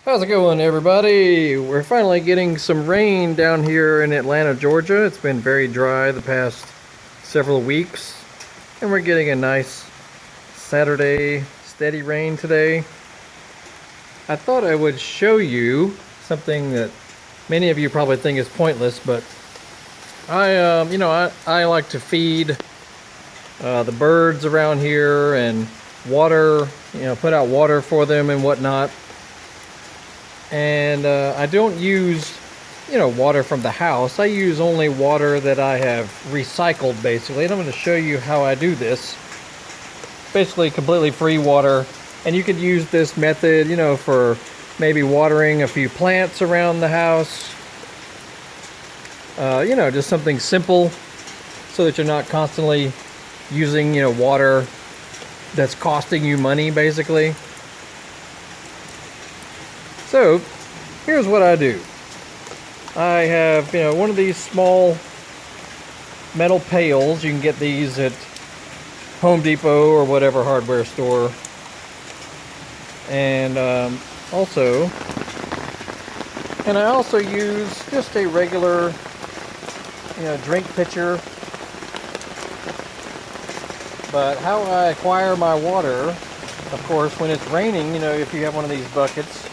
How's it going, everybody? We're finally getting some rain down here in Atlanta, Georgia. It's been very dry the past several weeks, and we're getting a nice Saturday steady rain today. I thought I would show you something that many of you probably think is pointless, but I like to feed the birds around here and water, put out water for them and whatnot. And I don't use, water from the house. I use only water that I have recycled, basically. And I'm going to show you how I do this. Basically, completely free water. And you could use this method, for maybe watering a few plants around the house. Just something simple so that you're not constantly using, water that's costing you money, basically. So, here's what I do. I have, one of these small metal pails. You can get these at Home Depot or whatever hardware store. And I also use just a regular, drink pitcher. But how I acquire my water, of course, when it's raining, if you have one of these buckets,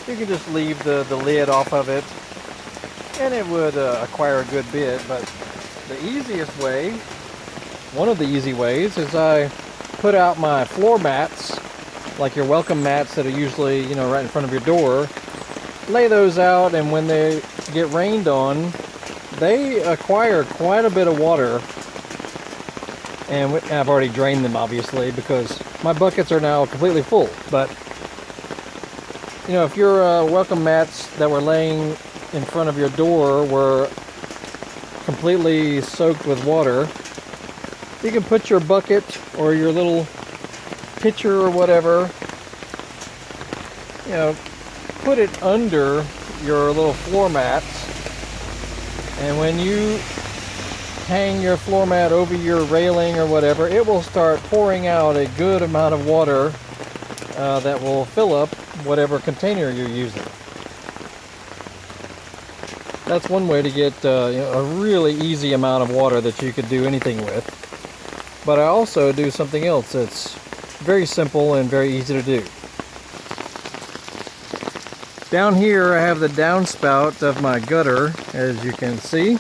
you can just leave the lid off of it and it would acquire a good bit. But the easiest way, one of the easy ways, is I put out my floor mats, like your welcome mats that are usually, right in front of your door. Lay those out, and when they get rained on, they acquire quite a bit of water. And I've already drained them, obviously, because my buckets are now completely full. But if your welcome mats that were laying in front of your door were completely soaked with water, you can put your bucket or your little pitcher or whatever, put it under your little floor mats, and when you hang your floor mat over your railing or whatever, it will start pouring out a good amount of water that will fill up whatever container you're using. That's one way to get a really easy amount of water that you could do anything with. But I also do something else that's very simple and very easy to do. Down here I have the downspout of my gutter, as you can see.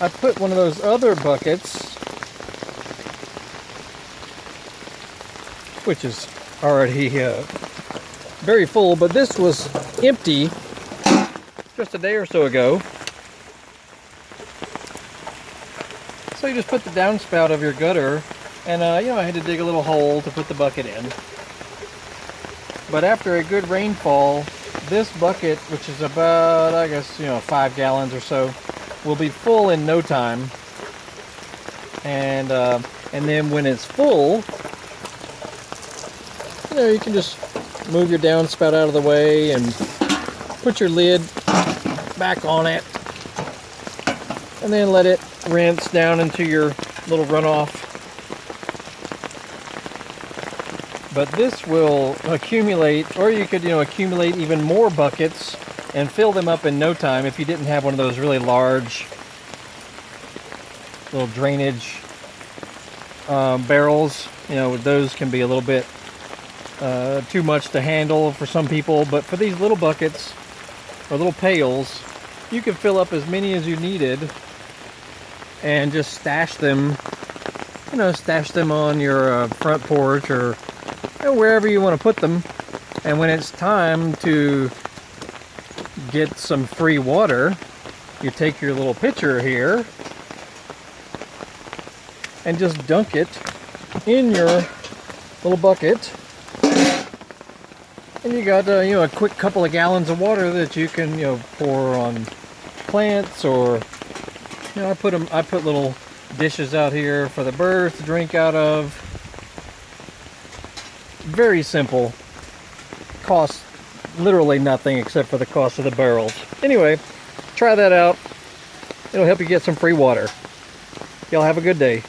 I put one of those other buckets, which is already very full, but this was empty just a day or so ago. So you just put the downspout of your gutter, and I had to dig a little hole to put the bucket in. But after a good rainfall, this bucket, which is about, I guess, 5 gallons or so, will be full in no time. And then when it's full, you can just move your downspout out of the way and put your lid back on it, and then let it rinse down into your little runoff. But this will accumulate, or you could accumulate even more buckets and fill them up in no time if you didn't have one of those really large little drainage barrels. Those can be a little bit too much to handle for some people, but for these little buckets or little pails, you can fill up as many as you needed and just stash them on your front porch or wherever you want to put them. And when it's time to get some free water, you take your little pitcher here and just dunk it in your little bucket, and you got a quick couple of gallons of water that you can pour on plants, or I put little dishes out here for the birds to drink out of. Very simple. Costs literally nothing except for the cost of the barrels. Anyway, try that out. It'll help you get some free water. Y'all have a good day.